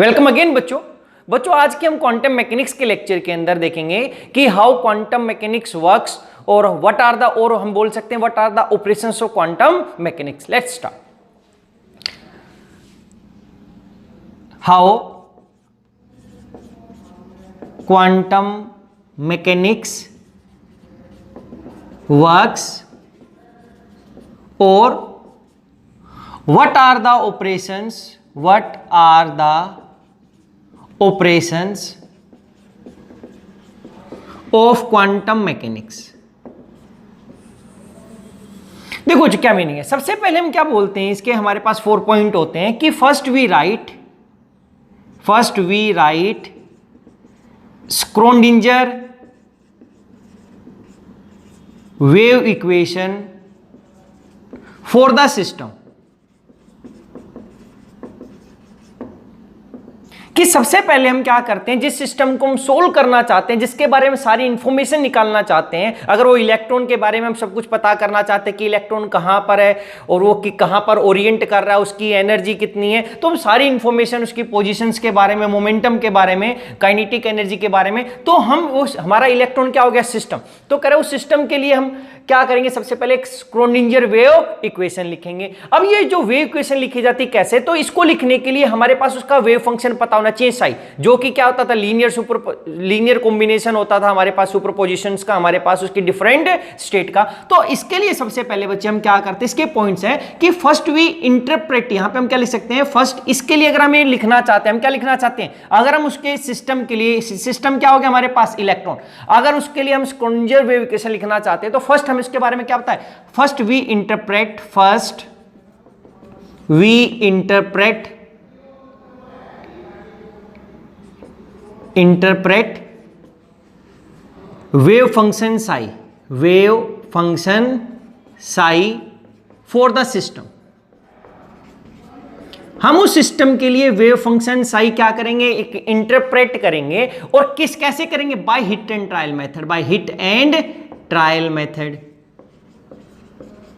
Welcome again बच्चों आज के हम क्वांटम मैकेनिक्स के लेक्चर के अंदर देखेंगे कि हाउ क्वांटम मैकेनिक्स वर्क्स और व्हाट आर द और हम बोल सकते हैं what are the operations of quantum mechanics. Let's start. How quantum mechanics works और what are the operations of quantum mechanics। देखो जी क्या मीनिंग है। सबसे पहले हम क्या बोलते हैं, इसके हमारे पास 4 पॉइंट होते हैं कि first we write Schrödinger wave equation for the system, कि सबसे पहले हम क्या करते हैं, जिस सिस्टम को हम सोल्व करना चाहते हैं, जिसके बारे में सारी इंफॉर्मेशन निकालना चाहते हैं, अगर वो इलेक्ट्रॉन के बारे में हम सब कुछ पता करना चाहते हैं कि इलेक्ट्रॉन कहां पर है और वो कहां पर ओरिएंट कर रहा है, उसकी एनर्जी कितनी है, तो हम सारी इंफॉर्मेशन उसकी पोजीशंस के बारे में, मोमेंटम के बारे में, काइनेटिक एनर्जी के बारे में, तो हम उस हमारा इलेक्ट्रॉन क्या हो गया सिस्टम। तो करें उस सिस्टम के लिए हम क्या करेंगे, सबसे पहले एक स्क्रोडिंजर वेव इक्वेशन लिखेंगे। अब ये जो वेव इक्वेशन लिखी जाती है कैसे, तो इसको लिखने के लिए हमारे पास उसका वेव फंक्शन पता होना चाहिए साई, जो कि क्या होता था लीनियर कॉम्बिनेशन होता था हमारे पास सुपरपोजिशंस का, हमारे पास उसकी डिफरेंट स्टेट का। तो इसके लिए सबसे पहले बच्चे हम क्या करते हैं, इसके पॉइंट्स हैं कि फर्स्ट वी इंटरप्रेट, यहां पे हम क्या लिख सकते हैं, फर्स्ट इसके लिए अगर हम ये लिखना चाहते हैं, हम क्या लिखना चाहते हैं, अगर हम उसके सिस्टम के लिए, सिस्टम क्या हो गया हमारे पास इलेक्ट्रॉन, अगर उसके लिए हम स्क्रोडिंजर वेव इक्वेशन लिखना चाहते हैं तो फर्स्ट हम इसके बारे में क्या बताएं, first we interpret wave function psi for the system. हम उस सिस्टम के लिए वेव फंक्शन साई क्या करेंगे, एक इंटरप्रेट करेंगे, और कैसे करेंगे, by hit and trial method.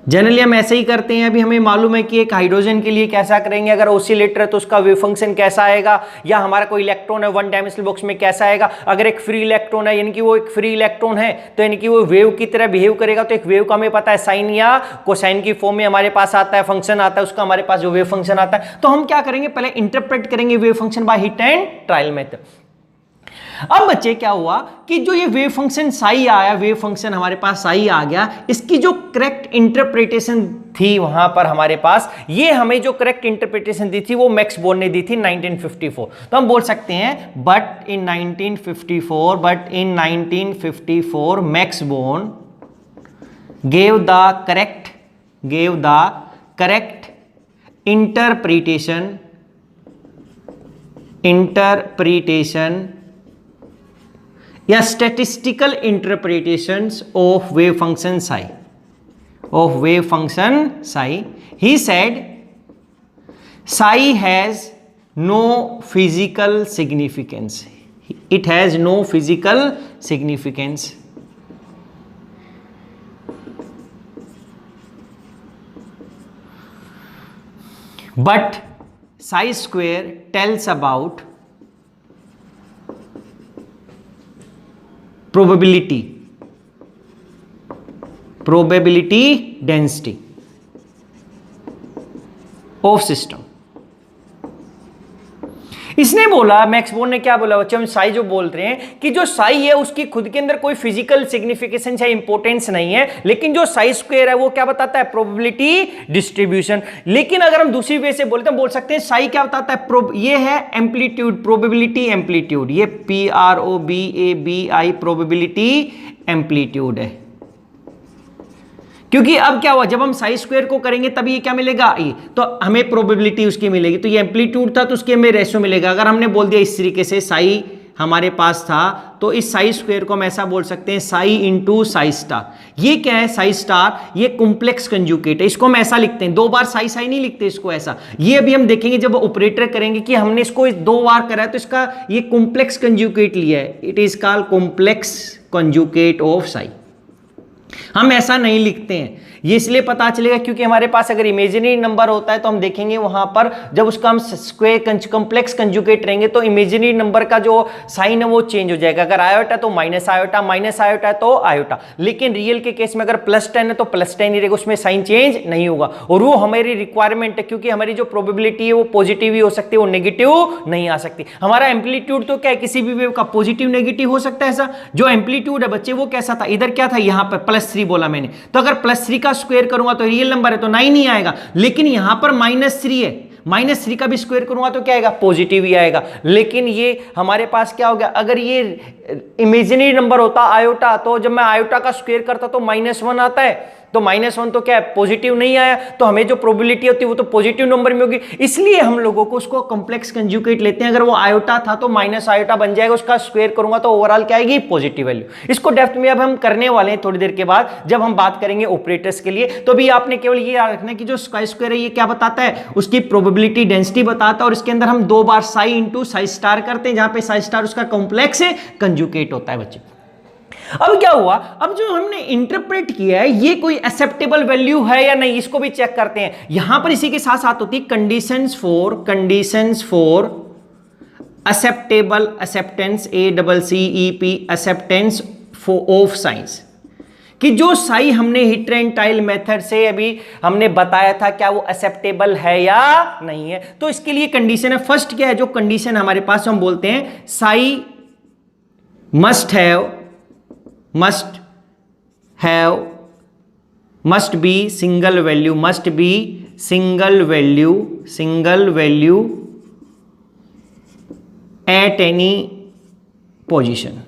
Generally हम ऐसे ही करते हैं। अभी हमें मालूम है कि एक हाइड्रोजन के लिए कैसा करेंगे, अगर ऑसिलेटर है तो उसका वेव फंक्शन कैसा आएगा, या हमारा कोई इलेक्ट्रॉन है वन डायमेंशनल बॉक्स में कैसा आएगा, अगर एक फ्री इलेक्ट्रॉन है यानी कि वो एक फ्री इलेक्ट्रॉन है तो यानी कि वो वेव की तरह बिहेव करेगा, तो एक वेव का हमें पता है साइन या कोसाइन की फॉर्म में हमारे पास आता है, फंक्शन आता है उसका, हमारे पास जो वेव फंक्शन आता है। तो हम क्या करेंगे, पहले इंटरप्रेट करेंगे wave function by hit and trial method. अब बच्चे क्या हुआ कि जो ये वेव फंक्शन साई आया, वेव फंक्शन हमारे पास साई आ गया, इसकी जो करेक्ट इंटरप्रिटेशन थी वहां पर हमारे पास, ये हमें जो करेक्ट इंटरप्रिटेशन दी थी वो मैक्स बोर्न ने दी थी 1954। तो हम बोल सकते हैं but in 1954 Max Born gave the correct interpretation या statistical interpretations of wave function psi. He said psi has no physical significance. It has no physical significance. But psi square tells about probability density of system। इसने बोला, max born ने क्या बोला बच्चे, हम साई जो बोल रहे हैं कि जो साई है उसकी खुद के अंदर कोई फिजिकल सिग्निफिकेशन या इंपॉर्टेंस नहीं है, लेकिन जो साई स्क्वायर है वो क्या बताता है, प्रोबेबिलिटी डिस्ट्रीब्यूशन। लेकिन अगर हम दूसरी वे से बोलते हैं, बोल सकते हैं साई क्या बताता है, ये है एम्पलीट्यूड, प्रोबेबिलिटी एम्पलीट्यूड, ये PROBABI प्रोबेबिलिटी एम्पलीट्यूड है। क्योंकि अब क्या हुआ, जब हम साई स्क्वायर को करेंगे तब ये क्या मिलेगा, ये तो हमें प्रोबेबिलिटी उसकी मिलेगी, तो ये एम्पलीट्यूड था तो उसके हमें रेशियो मिलेगा। अगर हमने बोल दिया इस तरीके से साई हमारे पास था, तो इस साई स्क्वायर को हम ऐसा बोल सकते हैं साई इंटू साई स्टार। ये क्या है, साई स्टार ये कॉम्प्लेक्स कंजुगेट है, इसको हम ऐसा लिखते हैं, 2 बार साई साई नहीं लिखते इसको ऐसा। ये अभी हम देखेंगे जब ऑपरेटर करेंगे कि हमने इसको 2 बार करा है, तो इसका ये कॉम्प्लेक्स कंजुगेट लिया है, it is called complex conjugate of Sai. हम ऐसा नहीं लिखते हैं, ये इसलिए पता चलेगा क्योंकि हमारे पास अगर इमेजिनरी नंबर होता है तो हम देखेंगे वहां पर जब उसका हम स्क्वायर कॉम्प्लेक्स कंजुगेट रहेंगे तो इमेजिनरी नंबर का जो साइन है वो चेंज हो जाएगा। अगर आयोटा तो माइनस आयोटा तो आयोटा, लेकिन रियल के केस में अगर +10 है तो +10 ही रहेगा, उसमें साइन चेंज नहीं होगा। और वो हमारी रिक्वायरमेंट है क्योंकि हमारी जो प्रोबेबिलिटी है वो पॉजिटिव ही हो सकती है, वो नेगेटिव नहीं आ सकती। हमारा एम्पलीट्यूड तो क्या है, किसी भी वेव का पॉजिटिव नेगेटिव हो सकता है। ऐसा जो एम्पलीट्यूड है बच्चे वो कैसा था, इधर क्या था, यहां पर +3 बोला मैंने, तो अगर +3 का स्क्वायर करूंगा तो रियल नंबर है तो 9 ही आएगा, लेकिन यहां पर -3 है, -3 का भी स्क्वायर करूंगा तो क्या आएगा, पॉजिटिव ही आएगा। लेकिन ये हमारे पास क्या हो गया, अगर ये इमेजिनरी नंबर होता आयोटा तो जब मैं आयोटा का स्क्वायर करता तो -1 आता है, तो -1 तो क्या है, पॉजिटिव नहीं आया, तो हमें जो प्रोबेबिलिटी होती है वो तो पॉजिटिव नंबर में होगी। इसलिए हम लोगों को उसको कॉम्प्लेक्स कंजुगेट लेते हैं। अगर वो आयोटा था तो माइनस आयोटा बन जाएगा, उसका स्क्वायर करूंगा तो ओवरऑल क्या आएगी, पॉजिटिव वैल्यू। इसको डेप्थ में अब हम करने वाले हैं थोड़ी देर के बाद जब हम बात करेंगे ऑपरेटर्स के लिए। तो अभी आपने केवल ये याद रखना कि जो स्क्वायर है ये क्या बताता है, उसकी प्रोबेबिलिटी डेंसिटी बताता है, और इसके अंदर हम 2 बार साई इंटू साई स्टार करते हैं, जहां पे साई स्टार उसका कॉम्प्लेक्स कंजुगेट होता है बच्चे। अब क्या हुआ, अब जो हमने इंटरप्रेट किया है ये कोई एक्सेप्टेबल वैल्यू है या नहीं, इसको भी चेक करते हैं। यहां पर इसी के साथ साथ होती है conditions for acceptable, acceptance ACCEP, acceptance of science, कि जो साई हमने हिट्रेंटाइल मेथड से अभी हमने बताया था क्या वो एक्सेप्टेबल है या नहीं है। तो इसके लिए कंडीशन है, फर्स्ट क्या है जो कंडीशन हमारे पास, हम बोलते हैं Sai must B single value at any position.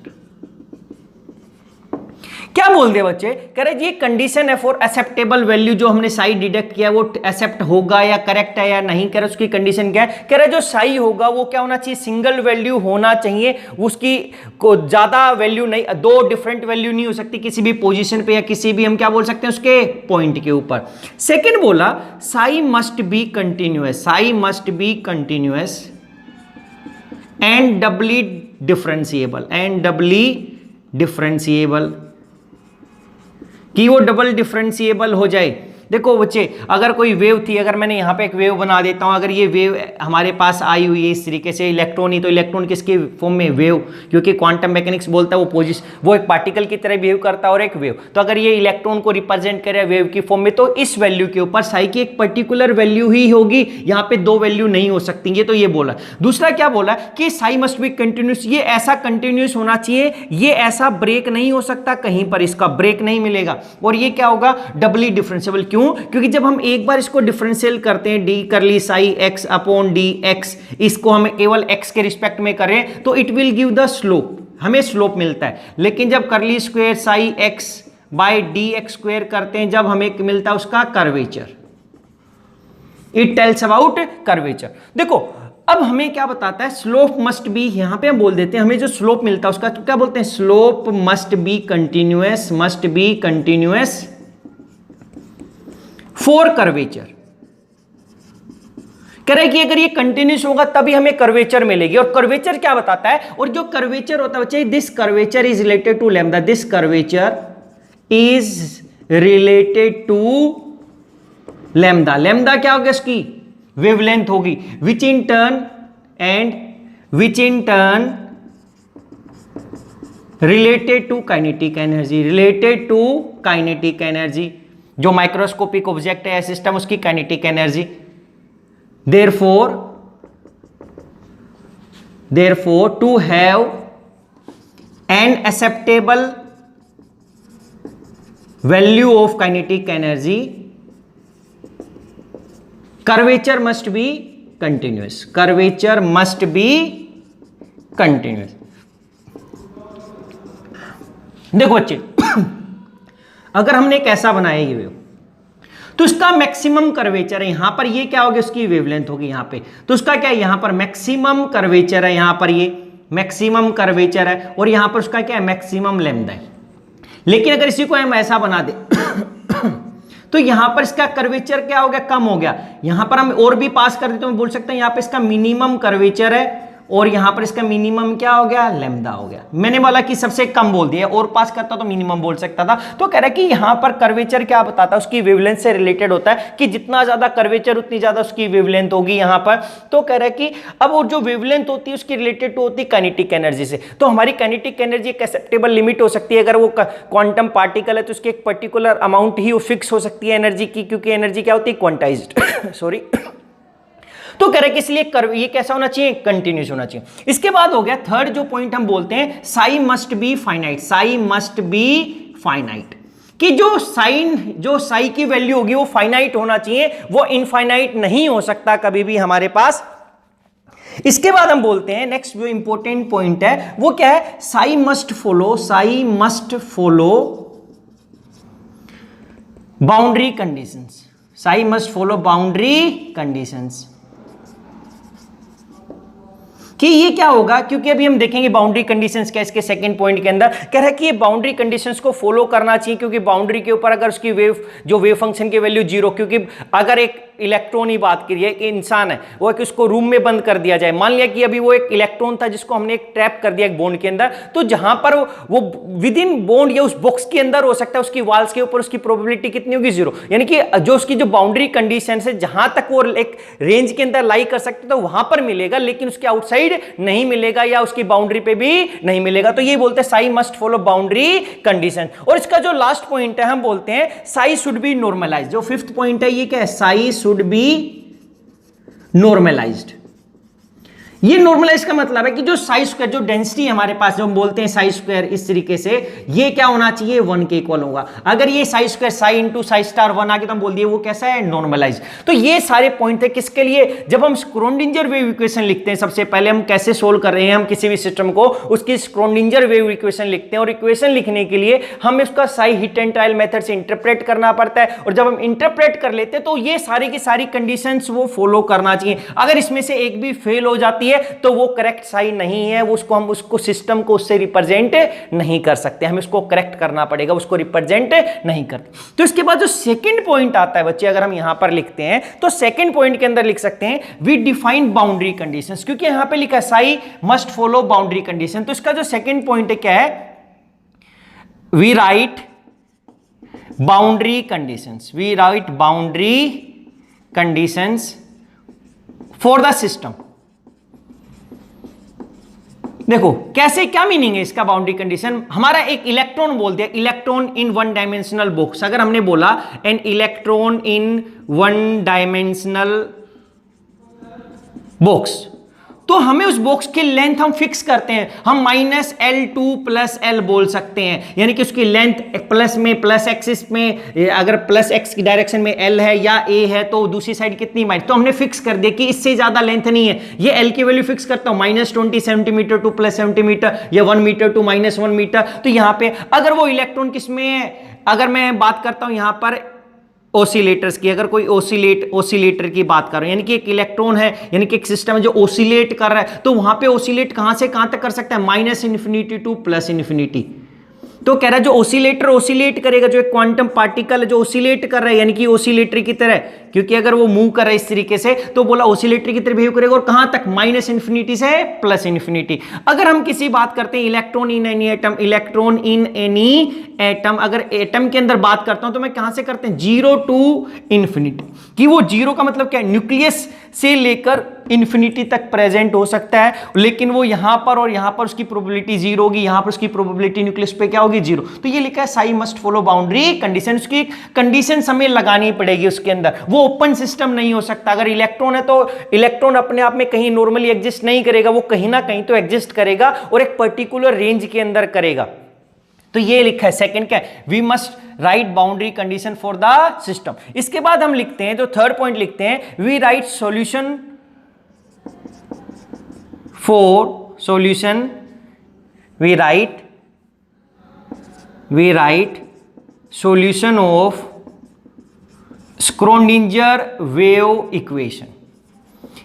क्या बोल दिया बच्चे, कह रहे ये कंडीशन है फॉर एक्सेप्टेबल वैल्यू, जो हमने साई डिडक्ट किया वो एक्सेप्ट होगा या करेक्ट है या नहीं, कह रहे उसकी कंडीशन क्या है, कह रहे जो साई होगा वो क्या होना चाहिए, सिंगल वैल्यू होना चाहिए, उसकी को ज्यादा वैल्यू नहीं, 2 डिफरेंट वैल्यू नहीं हो सकती किसी भी पोजीशन पे या किसी भी हम क्या बोल सकते हैं उसके पॉइंट के ऊपर। सेकेंड बोला psi must be continuous and doubly differentiable, कि वो डबल डिफरेंशिएबल हो जाए। देखो बच्चे, अगर कोई वेव थी, अगर मैंने यहाँ पे एक वेव बना देता हूँ, अगर ये वेव हमारे पास आई हुई है इस तरीके से, इलेक्ट्रॉन ही, तो इलेक्ट्रॉन किसके फॉर्म में, वेव, क्योंकि क्वांटम मैकेनिक्स बोलता है वो एक पार्टिकल की तरह बिहेव करता है और एक वेव। तो अगर ये इलेक्ट्रॉन को रिप्रेजेंट करे वेव की फॉर्म में, तो इस वैल्यू के ऊपर साई की एक पर्टिकुलर वैल्यू ही होगी, यहाँ पे 2 वैल्यू नहीं हो सकती। ये तो ये बोला। दूसरा क्या बोला कि साई मस्ट बी कंटिन्यूस, ये ऐसा कंटिन्यूस होना चाहिए, ये ऐसा ब्रेक नहीं हो सकता, कहीं पर इसका ब्रेक नहीं मिलेगा। और ये क्या होगा, डबली डिफरेंशिएबल। क्यों, क्योंकि जब हम एक बार इसको डिफरेंशियल करते हैं d curly psi x upon d x, इसको हम केवल एक्स के रिस्पेक्ट में करें तो it will give the slope, हमें स्लोप मिलता है। लेकिन जब curly square psi x by d x square करते हैं, जब हमें मिलता है उसका curvature, it tells about curvature. देखो अब हमें क्या बताता है, स्लोप मस्ट बी, यहां पे हम बोल देते हैं हमें जो स्लोप मिलता है उसका तो क्या बोलते हैं, slope must be continuous for curvature. कह रहे कि अगर ये कंटिन्यूस होगा तभी हमें कर्वेचर मिलेगी। और कर्वेचर क्या बताता है, और जो कर्वेचर होता है बच्चे, this curvature is related to lambda, this curvature is related to lambda. Lambda क्या होगा, इसकी वेवलेंथ होगी, which in turn related to kinetic energy, जो माइक्रोस्कोपिक ऑब्जेक्ट है सिस्टम, उसकी kinetic energy. Therefore to have an acceptable value of kinetic energy, curvature must be continuous. देखो बच्चे, अगर हमने एक ऐसा बनाया ये वेव, तो इसका मैक्सिमम कर्वेचर है, यहां पर ये क्या होगी, उसकी वेवलेंथ होगी यहां पे, तो उसका क्या है, यहां पर मैक्सिमम कर्वेचर है, यहां पर ये मैक्सिमम कर्वेचर है, और यहां पर उसका क्या है, मैक्सिमम लैम्डा है। लेकिन अगर इसी को हम ऐसा बना दे तो यहां पर इसका कर्वेचर क्या हो गया, कम हो गया। यहां पर हम और भी पास कर दे तो मैं बोल सकता हूं यहां पर इसका मिनिमम कर्वेचर है और यहां पर इसका मिनिमम क्या हो गया, लैम्डा हो गया। मैंने बोला कि सबसे कम बोल दिया, और पास करता तो मिनिमम बोल सकता था। तो कह रहा है कि यहां पर कर्वेचर क्या बताता है, उसकी वेवलेंथ से रिलेटेड होता है कि जितना ज्यादा कर्वेचर उतनी ज्यादा उसकी वेवलेंथ होगी यहां पर। तो कह रहा है कि अब वो जो वेवलेंथ होती है उसकी रिलेटेड होती है काइनेटिक एनर्जी से। तो हमारी काइनेटिक एनर्जी एक एक्सेप्टेबल लिमिट हो सकती है, अगर वो क्वांटम पार्टिकल है तो उसकी एक पर्टिकुलर अमाउंट ही फिक्स हो सकती है एनर्जी की, क्योंकि एनर्जी क्या होती है, क्वांटाइज्ड सॉरी। तो कह रहे कि इसलिए कर्व ये कैसा होना चाहिए, कंटिन्यूस होना चाहिए। इसके बाद हो गया थर्ड जो पॉइंट हम बोलते हैं, Sai must be finite. Sai must be finite, कि जो साई की वैल्यू होगी वो फाइनाइट होना चाहिए, वो इनफाइनाइट नहीं हो सकता कभी भी हमारे पास। इसके बाद हम बोलते हैं नेक्स्ट जो इंपॉर्टेंट पॉइंट है वो क्या है, psi must follow boundary conditions. Sai must follow boundary conditions, कि ये क्या होगा, क्योंकि अभी हम देखेंगे बाउंड्री कंडीशंस क्या, इसके सेकंड पॉइंट के अंदर कह रहा है कि ये बाउंड्री कंडीशंस को फॉलो करना चाहिए, क्योंकि बाउंड्री के ऊपर अगर उसकी वेव फंक्शन की वैल्यू जीरो, क्योंकि अगर एक इलेक्ट्रॉन ही बात करिए, एक इंसान है वो एक उसको रूम में बंद कर दिया जाए, मान लिया कि अभी वो एक इलेक्ट्रॉन था जिसको हमने एक ट्रैप कर दिया एक बॉन्ड के अंदर, तो जहां पर वो विद इन बॉन्ड या उस बॉक्स के अंदर हो सकता है, उसकी वॉल्स के ऊपर उसकी प्रोबेबिलिटी कितनी होगी, जीरो। यानी कि जो उसकी जो बाउंड्री कंडीशन है जहां तक वो एक रेंज के अंदर लाई कर सकते तो वहां पर मिलेगा, लेकिन उसके आउटसाइड नहीं मिलेगा या उसकी बाउंड्री पे भी नहीं मिलेगा। तो ये बोलते हैं Sai must follow boundary condition. और इसका जो लास्ट पॉइंट है हम बोलते हैं साई शुड बी नॉर्मलाइज्ड। जो फिफ्थ पॉइंट है ये क्या है, साई शुड बी नॉर्मलाइज्ड। ये नॉर्मलाइज का मतलब है कि जो साई स्क्वायर, जो डेंसिटी हमारे पास जो हम बोलते हैं साई स्क्वायर, इस तरीके से ये क्या होना चाहिए, 1 के इक्वल होगा। अगर ये Sai square Sai into psi star 1 आगे तो हम बोल दिए वो कैसा है, नॉर्मलाइज। तो ये सारे पॉइंट थे किसके लिए, जब हम स्क्रोडिंजर वेव इक्वेशन लिखते हैं, सबसे पहले हम कैसे सोल्व कर रहे हैं हम किसी भी सिस्टम को, उसकी स्क्रोडिंजर वेव इक्वेशन लिखते हैं। और इक्वेशन लिखने के लिए हमें उसका Sai hit and trial method से इंटरप्रेट करना पड़ता है। और जब हम इंटरप्रेट कर लेते हैं तो ये सारी की सारी कंडीशंस वो फॉलो करना चाहिए। अगर इसमें से एक भी फेल हो जाती है तो वो करेक्ट साई नहीं है, हम उसको सिस्टम को उससे रिप्रेजेंट नहीं कर सकते, हमें उसको करेक्ट करना पड़ेगा, उसको रिप्रेजेंट नहीं करते। तो इसके बाद जो सेकंड पॉइंट आता है बच्चे, अगर हम यहां पर लिखते हैं तो सेकंड पॉइंट के अंदर लिख सकते हैं वी डिफाइन बाउंड्री कंडीशंस, क्योंकि यहां पे लिखा है psi must follow boundary condition. तो इसका जो सेकंड पॉइंट है क्या है, we write boundary conditions, we write boundary conditions for the system. देखो कैसे, क्या मीनिंग है इसका बाउंड्री कंडीशन। हमारा एक इलेक्ट्रॉन बोल दिया, इलेक्ट्रॉन इन 1 डायमेंशनल बॉक्स। अगर हमने बोला an electron in 1 dimensional box, तो हमें उस बॉक्स की लेंथ हम फिक्स करते हैं, हम -L2 + L बोल सकते हैं। यानी कि उसकी लेंथ प्लस में, प्लस एक्सिस में, अगर प्लस एक्स की डायरेक्शन में L है या A है तो दूसरी साइड कितनी माइनस, तो हमने फिक्स कर दिया कि इससे ज्यादा लेंथ नहीं है। ये L की वैल्यू फिक्स करता हूं -20 सेंटीमीटर टू +20 सेंटीमीटर, या 1 मीटर टू -1 मीटर। तो यहां पे अगर वो इलेक्ट्रॉन किसमें, अगर मैं बात करता हूं यहां पर ओसिलेटर्स की, अगर कोई ओसिलेटर की बात कर रहे हैं, यानी कि एक इलेक्ट्रॉन है, यानी कि एक सिस्टम है जो ओसिलेट कर रहा है, तो वहां पे ओसिलेट कहां से कहां तक कर सकता है, -∞ टू +∞। तो कह रहा है जो ओसिलेटर ओसिलेट करेगा, जो एक क्वांटम पार्टिकल है जो ओसिलेट कर रहा है, यानी कि ओसिलेटर की तरह, क्योंकि अगर वो मूव कर रहा है इस तरीके से तो बोला ओसिलेटर की तरह बिहेव करेगा, और कहां तक, -∞ से +∞। अगर हम किसी बात करते हैं electron in any atom, electron in any atom, अगर एटम के अंदर बात करता हूं तो मैं कहां से करते हैं, 0 टू ∞, कि वो 0 का मतलब क्या है, न्यूक्लियस से लेकर इंफिनिटी तक प्रेजेंट हो सकता है, लेकिन वो यहां पर और यहां पर उसकी प्रोबेबिलिटी 0 होगी, यहां पर उसकी प्रोबेबिलिटी न्यूक्लियस पे क्या होगी, 0। तो ये लिखा है psi must follow boundary condition, उसकी कंडीशन हमें लगानी पड़ेगी उसके अंदर, वो ओपन सिस्टम नहीं हो सकता। अगर इलेक्ट्रॉन है तो इलेक्ट्रॉन अपने आप में कहीं नॉर्मली एग्जिस्ट नहीं करेगा, वो कहीं ना कहीं तो एग्जिस्ट करेगा और एक पर्टिकुलर रेंज के अंदर करेगा। तो ये लिखा है सेकंड क्या है, we must write boundary condition for the system. इसके बाद हम लिखते हैं, जो थर्ड पॉइंट लिखते हैं, we write solution for solution, we write solution of Schrödinger wave equation,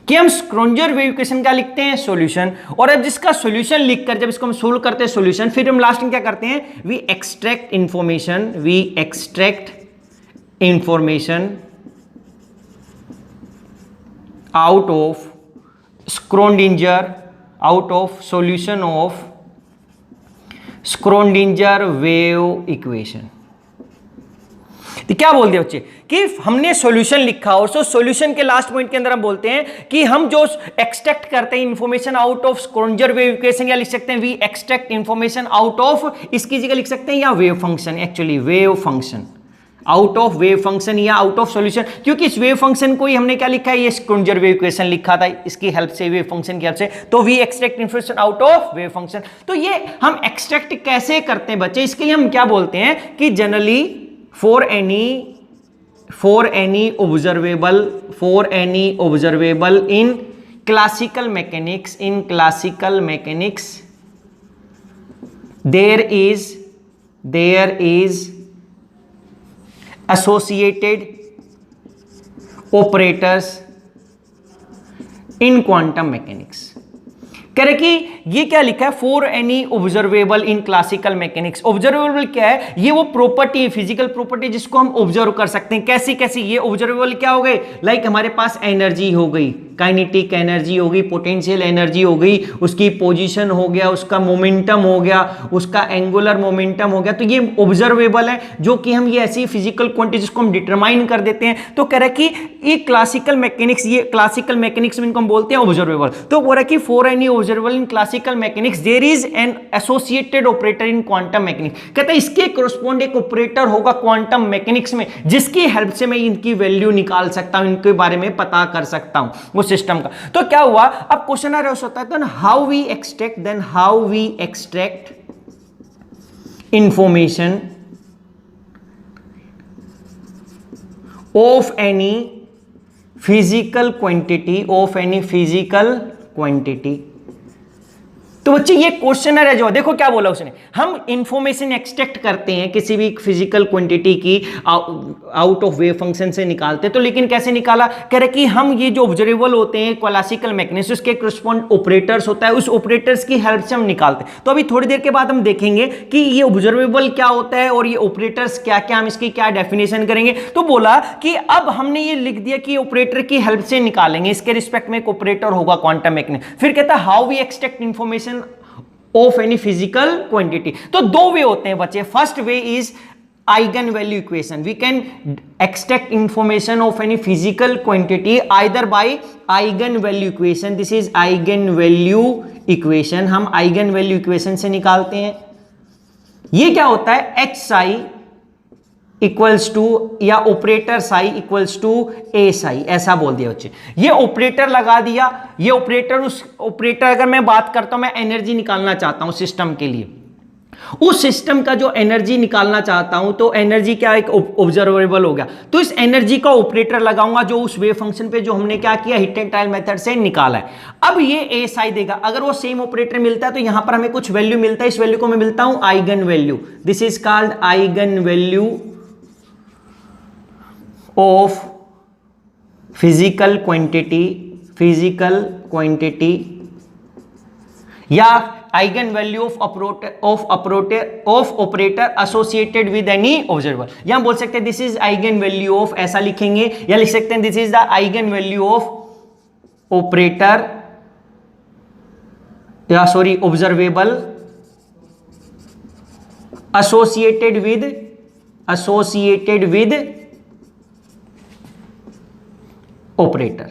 कि हम स्क्रोडिंजर वेव इक्वेशन का लिखते हैं सॉल्यूशन, और अब जिसका सॉल्यूशन लिखकर जब इसको हम सोल्व करते हैं सॉल्यूशन, फिर हम लास्ट में क्या करते हैं, we extract information out of Schrödinger out of solution of Schrödinger wave equation. तो क्या बोलते हैं बच्चे कि हमने सॉल्यूशन लिखा और सो सॉल्यूशन के लास्ट पॉइंट के अंदर हम बोलते हैं कि हम जो एक्सट्रैक्ट करते हैं information out of Schrödinger wave equation, या लिख सकते हैं we extract information out of, इसकी जगह लिख सकते हैं या wave function, actually wave function, out of wave function या आउट ऑफ सॉल्यूशन, क्योंकि इस वेव फंक्शन को ही हमने क्या लिखा है, ये स्क्रोडिंजर वेव इक्वेशन लिखा था, इसकी हेल्प से, वेव फंक्शन की हेल्प से, तो we extract information out of wave function. तो ये हम एक्सट्रैक्ट कैसे करते हैं बच्चे, इसके लिए हम क्या बोलते हैं कि generally for any observable in classical mechanics, there is associated operators in quantum mechanics। कह रहे कि ये क्या लिखा है, for any observable in classical mechanics. Observable क्या है, ये वो प्रॉपर्टी, फिजिकल प्रॉपर्टी जिसको हम ऑब्जर्व कर सकते हैं। कैसी कैसी ये ऑब्जर्वेबल क्या हो गई, लाइक हमारे पास एनर्जी हो गई, काइनेटिक एनर्जी हो गई, पोटेंशियल एनर्जी हो गई, उसकी पोजीशन हो गया, उसका मोमेंटम हो गया, उसका एंगुलर मोमेंटम हो गया, तो ये ऑब्जर्वेबल है, जो कि हम ये ऐसी फिजिकल क्वांटिटी जिसको हम डिटरमाइन कर देते हैं। तो कह रहा है कि ये क्लासिकल मैकेनिक्स, ये क्लासिकल मैकेनिक्स में इनको हम बोलते हैं ऑब्जर्वेबल। तो बोल रहा है कि for any observable in classical mechanics there is an associated operator in quantum mechanics. कहते हैं इसके कोरस्पॉन्ड एक ऑपरेटर होगा क्वांटम मैकेनिक्स में, जिसकी हेल्प से मैं इनकी वैल्यू निकाल सकता हूं, इनके बारे में पता कर सकता हूं उस सिस्टम का। तो क्या हुआ, अब क्वेश्चन आ रहा होता है तो how we extract information of any physical quantity. तो बच्चे ये क्वेश्चनर है जो, देखो क्या बोला उसने, हम इंफॉर्मेशन एक्सट्रैक्ट करते हैं किसी भी फिजिकल क्वांटिटी की आउट ऑफ वेव फंक्शन से निकालते हैं। तो लेकिन कैसे निकाला, कह रहे कि हम ये जो ऑब्जर्वेबल होते हैं क्लासिकल मैकेनिक्स, उसके करस्पॉन्ड ऑपरेटर्स होता है, उस ऑपरेटर्स की हेल्प से हम निकालते हैं। तो अभी थोड़ी देर के बाद हम देखेंगे कि ये ऑब्जर्वेबल क्या होता है और ये ऑपरेटर्स क्या क्या, हम इसकी क्या डेफिनेशन करेंगे। तो बोला कि अब हमने ये लिख दिया कि ऑपरेटर की हेल्प से निकालेंगे, इसके रिस्पेक्ट में एक ऑपरेटर होगा क्वांटम मैकेनिक्स। फिर कहता है how we extract information of any physical quantity. तो दो वे होते हैं बच्चे, first way is eigen value equation. We can extract information of any physical quantity either by eigenvalue equation, this is eigen value equation, हम eigenvalue equation से निकालते हैं। ये क्या होता है, एच साई इक्वल्स टू या operator psi equals to a psi, ऐसा बोल दिया बच्चे। ये ऑपरेटर लगा दिया, ये ऑपरेटर, उस ऑपरेटर अगर मैं बात करता हूं, मैं एनर्जी निकालना चाहता हूं सिस्टम के लिए, उस सिस्टम का जो एनर्जी निकालना चाहता हूं, तो एनर्जी क्या एक ऑब्जर्वेबल हो गया, तो इस एनर्जी का ऑपरेटर लगाऊंगा जो उस वेव फंक्शन पे जो हमने क्या किया, हिट एंड ट्रायल मेथड से निकाला है। अब ये ए साई देगा, अगर वो सेम ऑपरेटर मिलता है तो यहां पर हमें कुछ वैल्यू मिलता है, इस वैल्यू को मैं मिलता हूं eigen value, this is called eigen value of physical quantity या eigen value of operator associated with any observer. यहां बोल सकते हैं this is eigen value of, ऐसा लिखेंगे, या लिख सकते हैं this is the eigen value of operator, या sorry observable associated with operator,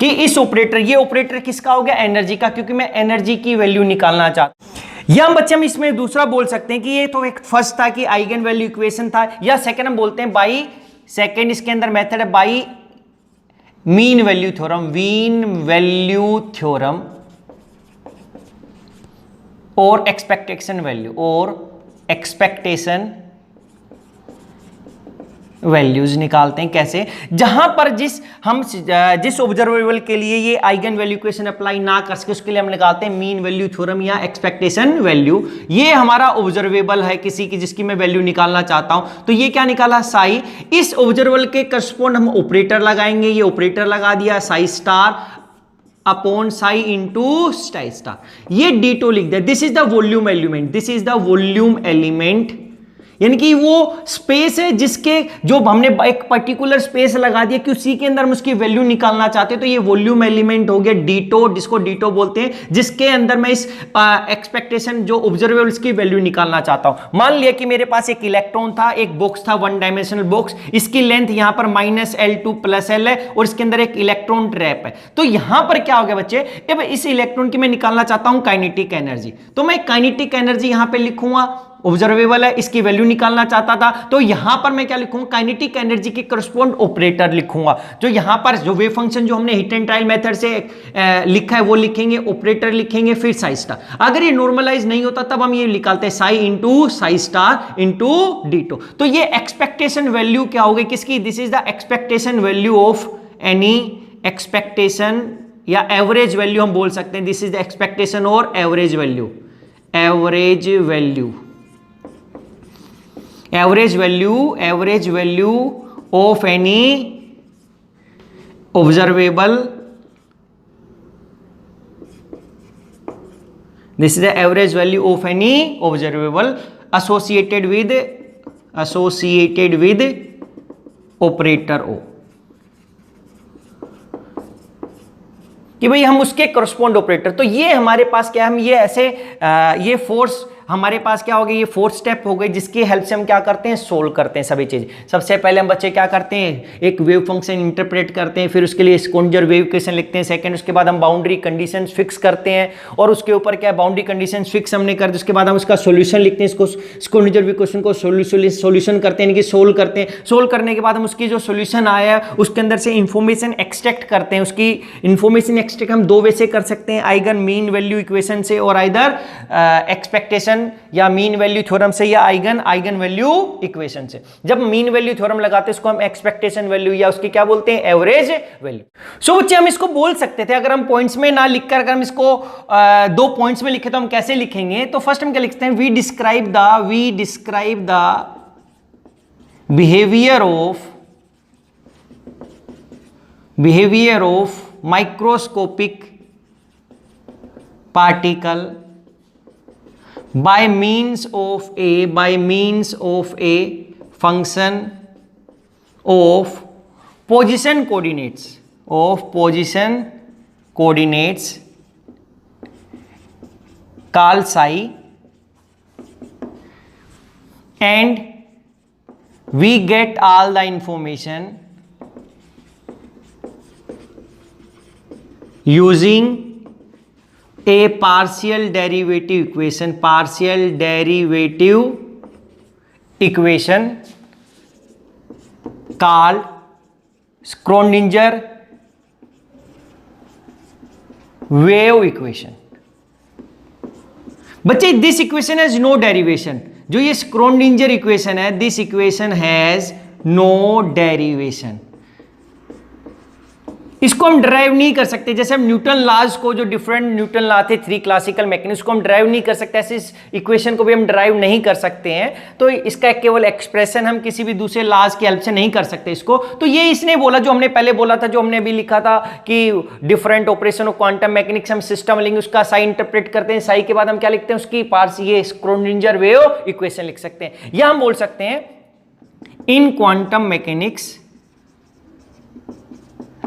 कि इस ऑपरेटर, ये ऑपरेटर किसका हो गया, एनर्जी का, क्योंकि मैं एनर्जी की वैल्यू निकालना चाहता हूं। या बच्चे हम इसमें दूसरा बोल सकते हैं कि ये तो एक फर्स्ट था कि आइगन वैल्यू इक्वेशन था, या सेकंड हम बोलते हैं बाई, सेकंड इसके अंदर मेथड है बाई मीन वैल्यू थ्योरम और एक्सपेक्टेशन वैल्यूज निकालते हैं। कैसे, जहां पर जिस ऑब्जर्वेबल के लिए ये आइगन वैल्यू इक्वेशन अप्लाई ना कर सके, उसके लिए हम निकालते हैं मीन वैल्यू थ्योरम या एक्सपेक्टेशन वैल्यू। ये हमारा ऑब्जर्वेबल है किसी की जिसकी मैं वैल्यू निकालना चाहता हूं, तो ये क्या निकाला, साई। इस ऑब्जर्वेबल के करस्पॉन्ड हम ऑपरेटर लगाएंगे, ये ऑपरेटर लगा दिया, Sai star upon Sai into psi star, ये D2 लिख दिया। This is the volume element, यानी कि वो स्पेस है जिसके जो हमने एक पर्टिकुलर स्पेस लगा दिया कि उसी के अंदर हम उसकी वैल्यू निकालना चाहते हैं, तो ये वॉल्यूम एलिमेंट हो गया डीटो, जिसको डीटो बोलते हैं, जिसके अंदर मैं इस एक्सपेक्टेशन जो ऑब्जर्वेबल्स की वैल्यू निकालना चाहता हूं। मान लिया कि मेरे पास एक इलेक्ट्रॉन था, एक बॉक्स था, वन डायमेंशनल बॉक्स, इसकी लेंथ यहां पर -L2 + L है और इसके अंदर एक इलेक्ट्रॉन ट्रैप है। तो यहां पर क्या हो गया बच्चे, इस इलेक्ट्रॉन की मैं निकालना चाहता हूं काइनेटिक एनर्जी, तो मैं काइनेटिक एनर्जी यहां पे लिखूंगा, ऑब्जर्वेबल है, इसकी वैल्यू निकालना चाहता था, तो यहां पर मैं क्या लिखूंगा, काइनेटिक एनर्जी के करस्पॉन्ड ऑपरेटर लिखूंगा। जो यहां पर जो वेव फंक्शन जो हमने हिट एंड ट्रायल मेथड से लिखा है वो लिखेंगे, ऑपरेटर लिखेंगे, फिर साई स्टार। अगर ये नॉर्मलाइज नहीं होता तब हम ये निकालते हैं psi into psi star into ditto. तो ये एक्सपेक्टेशन वैल्यू क्या होगी किसकी, this is the expectation value of any expectation या एवरेज वैल्यू हम बोल सकते हैं, दिस इज द एक्सपेक्टेशन और average value, average value, average value of any observable, this is the average value of any observable associated with operator O, कि भाई हम उसके करस्पॉन्ड ऑपरेटर। तो ये हमारे पास क्या, हम ये ऐसे ये फोर्स हमारे पास क्या हो गई, ये 4 स्टेप हो गए जिसकी हेल्प से हम क्या करते हैं, सोल्व करते हैं सभी चीज। सबसे पहले हम बच्चे क्या करते हैं, एक वेव फंक्शन इंटरप्रेट करते हैं, फिर उसके लिए स्क्रोडिंजर वेव इक्वेशन लिखते हैं। सेकंड, उसके बाद हम बाउंड्री कंडीशंस फिक्स करते हैं और उसके ऊपर क्या बाउंड्री कंडीशंस फिक्स हमने कर दी, उसके बाद हम उसका सॉल्यूशन लिखते हैं, इसको स्क्रोडिंजर वेव इक्वेशन को सॉल्यूशन करते हैं, यानी कि सोल्व करते हैं। सोल्व करने के बाद हम उसकी जो सॉल्यूशन आया उसके अंदर से इंफॉर्मेशन एक्सट्रैक्ट करते हैं। उसकी इंफॉर्मेशन एक्सट्रैक्ट हम 2 वे से कर सकते हैं, आइगन मीन वैल्यू इक्वेशन से और आइदर एक्सपेक्टेशन या मीन वैल्यू थ्योरम से या आइगन वैल्यू इक्वेशन से। जब मीन वैल्यू थ्योरम लगाते हैं उसको हम एक्सपेक्टेशन वैल्यू या उसकी क्या बोलते हैं, एवरेज वैल्यू। सो बच्चे हम इसको बोल सकते थे, अगर हम पॉइंट्स में ना लिखकर अगर हम इसको 2 पॉइंट्स में लिखे तो हम कैसे लिखेंगे, तो फर्स्ट हम क्या लिखते हैं, we describe the behaviour of microscopic particle by means of a function of position coordinates called psi, and we get all the information using a partial derivative equation called Schrödinger wave equation। बच्चे this equation has no derivation, जो ये Schrödinger equation है, this equation has no derivation, इसको हम drive नहीं कर सकते। जैसे हम न्यूटन लॉज को, जो डिफरेंट न्यूटन लॉ थे 3 क्लासिकल मैकेनिक्स को हम ड्राइव नहीं कर सकते, ऐसे इस इक्वेशन को भी हम ड्राइव नहीं कर सकते हैं। तो इसका केवल एक्सप्रेशन हम किसी भी दूसरे लॉज की हेल्प से नहीं कर सकते इसको। तो ये इसने बोला, जो हमने पहले बोला था, जो हमने अभी लिखा था कि different operation of quantum mechanics हम सिस्टम लेंगे, उसका साई इंटरप्रेट करते हैं, साई के बाद हम क्या लिखते हैं, उसकी पार्ट्स, ये स्क्रोडिंजर वेव इक्वेशन लिख सकते हैं। या हम बोल सकते हैं इन quantum mechanics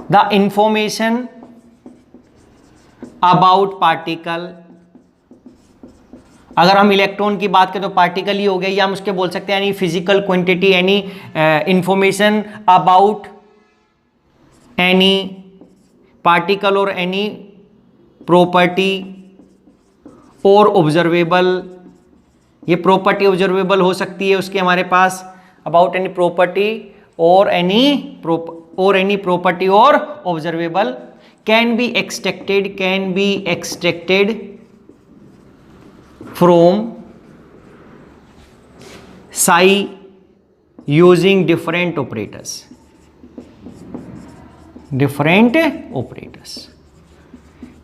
the information about particle, अगर हम इलेक्ट्रॉन की बात करें तो पार्टिकल ही हो गया, या हम उसके बोल सकते हैं any physical quantity, any information about any particle और एनी प्रॉपर्टी और ऑब्जर्वेबल। ये प्रॉपर्टी ऑब्जर्वेबल हो सकती है उसके हमारे पास, अबाउट एनी प्रॉपर्टी और any property or observable can be extracted from psi using different operators।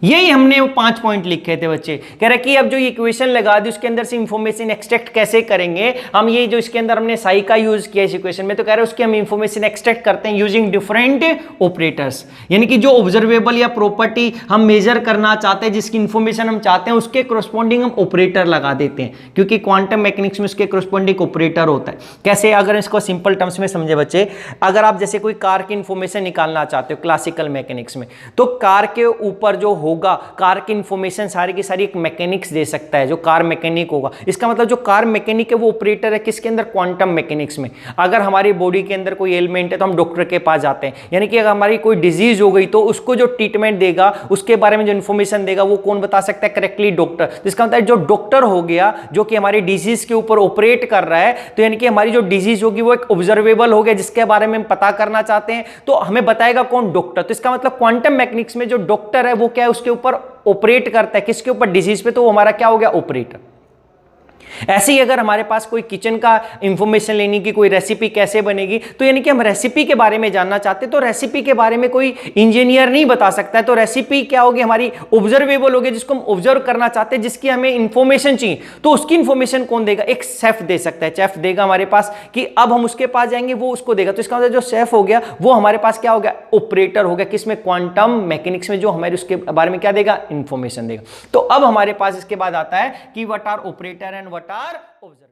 यही हमने वो 5 पॉइंट लिखे थे बच्चे। कह रहे कि अब जो इक्वेशन लगा दी उसके अंदर से इंफॉर्मेशन एक्सट्रैक्ट कैसे करेंगे हम, ये जो इसके अंदर हमने साई का यूज किया इस इक्वेशन में, तो कह रहे उसकी हम इंफॉर्मेशन एक्सट्रैक्ट करते हैं यूजिंग डिफरेंट ऑपरेटर्स। यानी कि जो ऑब्जर्वेबल या प्रॉपर्टी हम मेजर करना चाहते हैं, जिसकी इंफॉर्मेशन हम चाहते हैं, उसके कोरस्पॉन्डिंग हम ऑपरेटर लगा देते हैं, क्योंकि क्वांटम मैकेनिक्स में उसके कोरस्पॉन्डिंग ऑपरेटर होता है। कैसे, अगर इसको सिंपल टर्म्स में समझे बच्चे, अगर आप जैसे कोई कार की इंफॉर्मेशन निकालना चाहते हो क्लासिकल मैकेनिक्स में, तो कार के ऊपर जो होगा, कार की इंफॉर्मेशन सारी की सारी एक मैकेनिक्स दे सकता है, जो कार मैकेनिक होगा। इसका मतलब जो कार मैकेनिक है वो ऑपरेटर है किसके अंदर, क्वांटम मैकेनिक्स में। अगर हमारी बॉडी के अंदर कोई एलिमेंट है तो हम डॉक्टर के पास जाते हैं, यानी कि अगर हमारी कोई डिजीज हो गई तो उसको जो ट्रीटमेंट देगा, उसके बारे में जो इंफॉर्मेशन देगा, वो कौन बता सकता है, करेक्टली डॉक्टर। इसका मतलब जो डॉक्टर हो गया जो कि हमारी डिजीज के ऊपर ऑपरेट कर रहा है, तो यानी कि हमारी जो डिजीज होगी वो एक ऑब्जर्वेबल हो गया जिसके बारे में हम पता करना चाहते हैं, तो हमें बताएगा कौन, डॉक्टर। तो इसका मतलब क्वांटम मैकेनिक्स में जो डॉक्टर है वो क्या है, उसके ऊपर ऑपरेट करता है, किसके ऊपर, डिजीज पे, तो वो हमारा क्या हो गया, ऑपरेटर। ऐसे ही अगर हमारे पास कोई किचन का इंफॉर्मेशन लेने की, कोई रेसिपी कैसे बनेगी, तो यानी कि हम रेसिपी के बारे में जानना चाहते हैं, तो रेसिपी के बारे में कोई इंजीनियर नहीं बता सकता है, तो रेसिपी क्या होगी, हमारी ऑब्जर्वेबल होगी, जिसको हम ऑब्जर्व करना चाहते हैं, जिसकी हमें इंफॉर्मेशन चाहिए, तो उसकी इंफॉर्मेशन कौन देगा, एक शेफ दे सकता है। शेफ देगा हमारे पास कि अब हम उसके पास जाएंगे, वो उसको देगा। तो इसका मतलब जो शेफ हो गया वो हमारे पास क्या हो गया, ऑपरेटर हो गया, किसमें, क्वांटम मैकेनिक्स में, जो हमारे उसके बारे में क्या देगा, इंफॉर्मेशन देगा। तो अब हमारे पास इसके बाद आता है कि what are operator and what are observer.